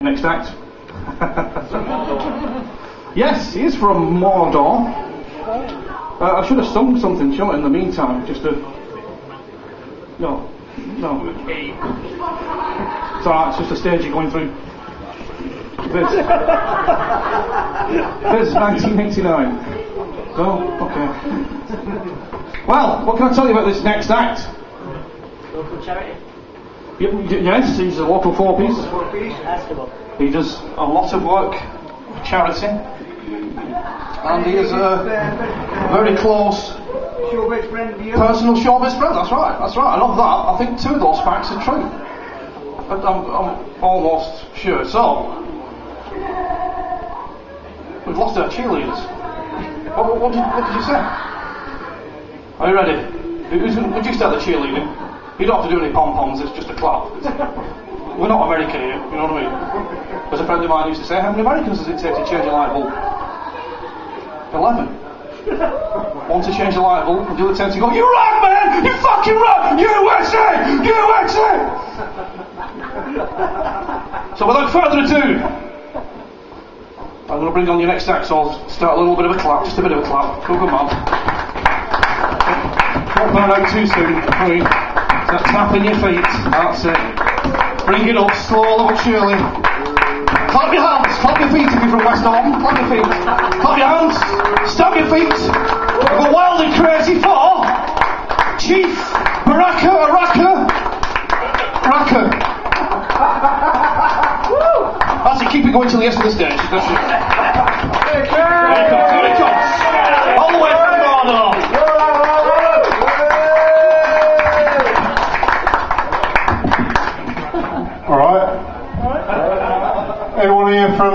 Next act. Yes, he is from Mordor. I should have sung something, shouldn't I, in the meantime, just to... No. It's alright, it's just a stage you're going through. This 1989. Oh, okay. Well, what can I tell you about this next act? Local charity? Yes, he's a local four-piece. He does a lot of work for charity. And he is a very close personal showbiz friend. That's right. I love that. I think two of those facts are true. I'm almost sure. So, we've lost our cheerleaders. What did you say? Are you ready? Would you start the cheerleading? You don't have to do any pom-poms, it's just a clap. We're not American here, you know what I mean? As a friend of mine used to say, how many Americans does it take to change a light bulb? 11. Want to change a light bulb, and the other 10 to go, you rock, man! You fucking rock! USA! USA! So without further ado, I'm going to bring on your next act, so I'll start a little bit of a clap, just a bit of a clap. Go, come on. Don't burn out too soon. Hurry. Tapping your feet. That's it. Bring it up slowly but surely. Clap your hands. Clap your feet if you're from West Ham. Clap your feet. Clap your hands. Stamp your feet. Go wild and crazy for Chief Barak-arak-araka. That's it. Keep it going till the end of the stage. That's it. Here it comes. All the way from Mordor. Alright. Anyone here from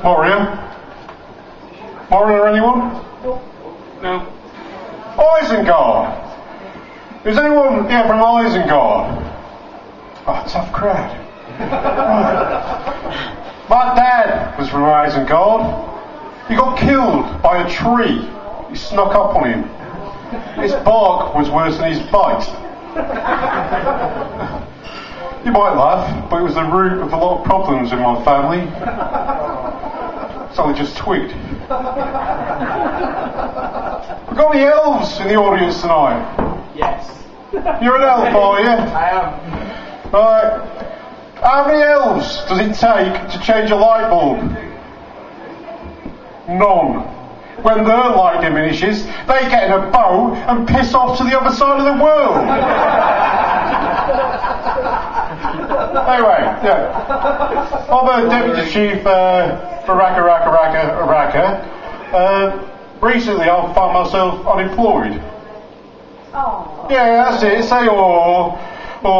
Moria? Moria, anyone? No. Isengard. Is anyone here from Isengard? Oh, tough crowd. My dad was from Isengard. He got killed by a tree. He snuck up on him. His bark was worse than his bite. You might laugh, but it was the root of a lot of problems in my family. So I just twigged. We've got any elves in the audience tonight? Yes. You're an elf, are you? I am. Right. How many elves does it take to change a light bulb? None. When their light diminishes, they get in a boat and piss off to the other side of the world. Anyway, yeah. I'm a Deputy Chief Barak-arak-araka. Recently I found myself unemployed. Oh. Yeah, that's it. Say, oh,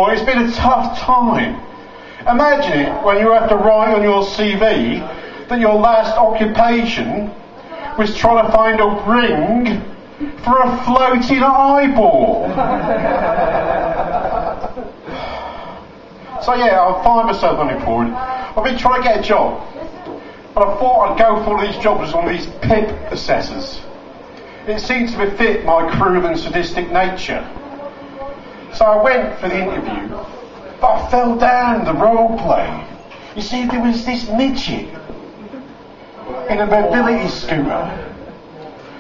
it's been a tough time. Imagine it when you have to write on your CV that your last occupation was trying to find a ring for a floating eyeball. So yeah, I find myself unemployed. I've been trying to get a job, but I thought I'd go for one of these jobs as one of these pip assessors. It seems to befit my cruel and sadistic nature. So I went for the interview, but I fell down the role play. You see, there was this midget in a mobility scooter,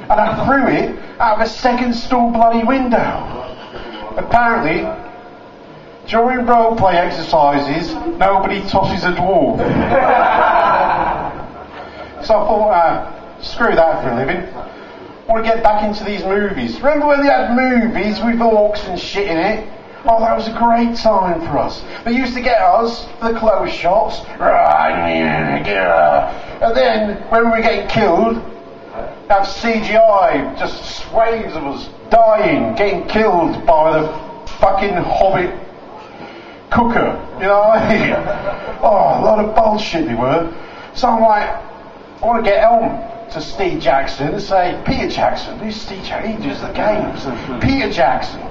and I threw it out of a second-story bloody window. Apparently, during role-play exercises, nobody tosses a dwarf. So I thought, screw that for a living. I want to get back into these movies. Remember when they had movies with orcs and shit in it? Oh, that was a great time for us. They used to get us for the close shots. And then, when we were getting killed, have CGI, just swathes of us dying, getting killed by the fucking Hobbit cooker. You know what I mean? Oh, a lot of bullshit they were. So I'm like, I want to get Elm to Steve Jackson and say, Peter Jackson, who's Steve Jackson? He does the games. Peter Jackson.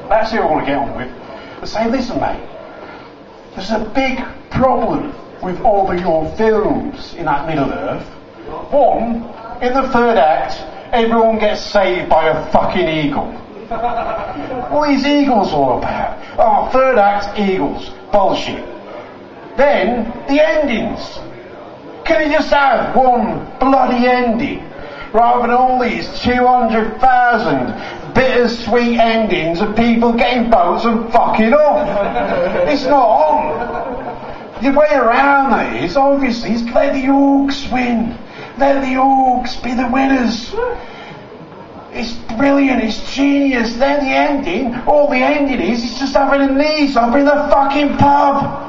That's who I want to get on with. And say, listen mate, there's a big problem with all of your films in that Middle Earth. One, in the third act, everyone gets saved by a fucking eagle. What are these eagles all about? Oh, third act, eagles. Bullshit. Then, the endings. Can you just have one bloody ending? Rather than all these 200,000 bittersweet endings of people getting boats and fucking off. It's not on. The way around that is, obviously, is let the Orcs win. Let the Orcs be the winners. It's brilliant, it's genius. Then the ending, all the ending is just having a knees up in the fucking pub.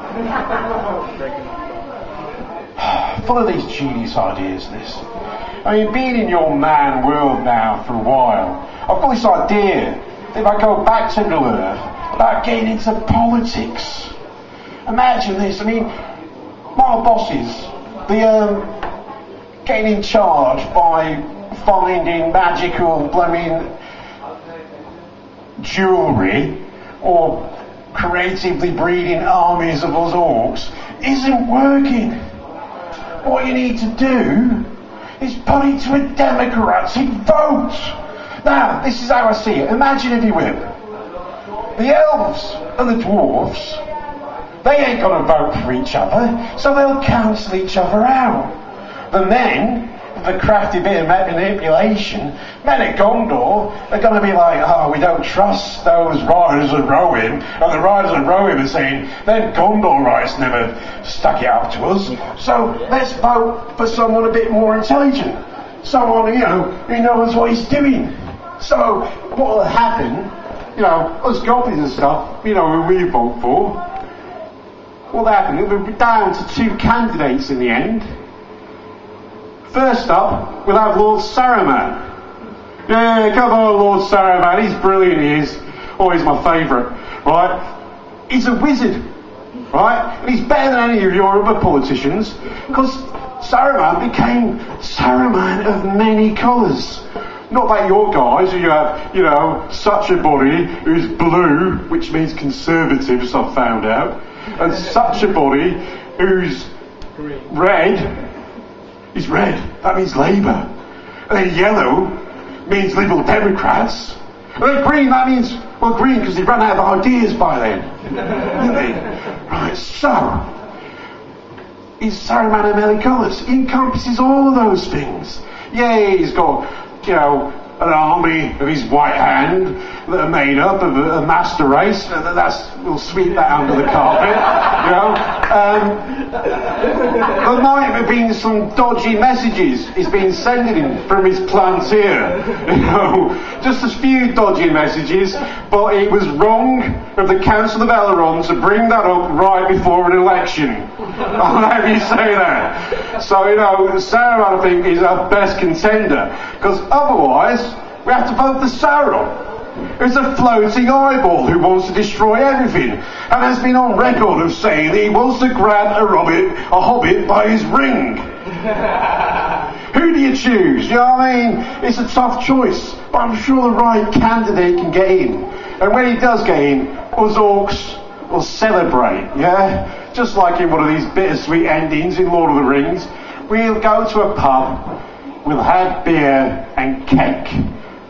Full of these genius ideas, this. I mean, being in your man world now for a while, I've got this idea that if I go back to Middle Earth, about getting into politics. Imagine this, I mean, my bosses, getting in charge by finding magical blooming jewellery or creatively breeding armies of us orcs isn't working. What you need to do is put it to a democratic vote. Now, this is how I see it. Imagine, if you will, the elves and the dwarfs, they ain't going to vote for each other, so they'll cancel each other out. The men, with a crafty bit of manipulation, men at Gondor are going to be like, oh, we don't trust those riders of Rohirrim, and the riders of Rohirrim are saying, them Gondorites never stuck it up to us, so let's vote for someone a bit more intelligent, someone, who knows what he's doing. So, what will happen, us goblins and stuff, who we vote for, what will happen, it'll be down to two candidates in the end. First up, we'll have Lord Saruman. Yeah, come on, Lord Saruman, he's brilliant, he is. Oh, he's my favourite, right? He's a wizard, right? And he's better than any of your other politicians, because Saruman became Saruman of many colours. Not like your guys, who you have, such a body who's blue, which means conservatives, I've found out, and such a body who's red. He's red, that means Labour. And then yellow means Liberal Democrats. And then green, that means, green because they ran out of ideas by then. Didn't they? Right, so, he's Saruman of many colours. He encompasses all of those things. Yeah, he's got, an army of his white hand that are made up of a master race. We'll sweep that under the carpet, There might have been some dodgy messages he's been sending him from his plans here. Just a few dodgy messages, but it was wrong of the Council of Elrond to bring that up right before an election. I'll have you say that. So, Sauron, I think, is our best contender, because otherwise we have to vote for Sauron. It's a floating eyeball who wants to destroy everything, and has been on record of saying that he wants to grab a hobbit by his ring. Who do you choose? You know what I mean? It's a tough choice, but I'm sure the right candidate can get in. And when he does get in, us orcs will celebrate, yeah? Just like in one of these bittersweet endings in Lord of the Rings. We'll go to a pub, we'll have beer and cake.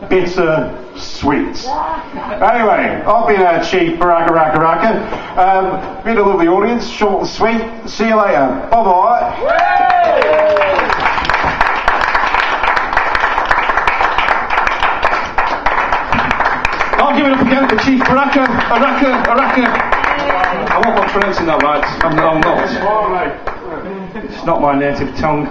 Bitter sweet. Anyway, I've been Chief Barak-arak-araka. Been a lovely audience, short and sweet. See you later. Bye-bye. I'll give it up again for Chief Barak-arak-araka. I won't be pronouncing that right. I'm not. It's not my native tongue.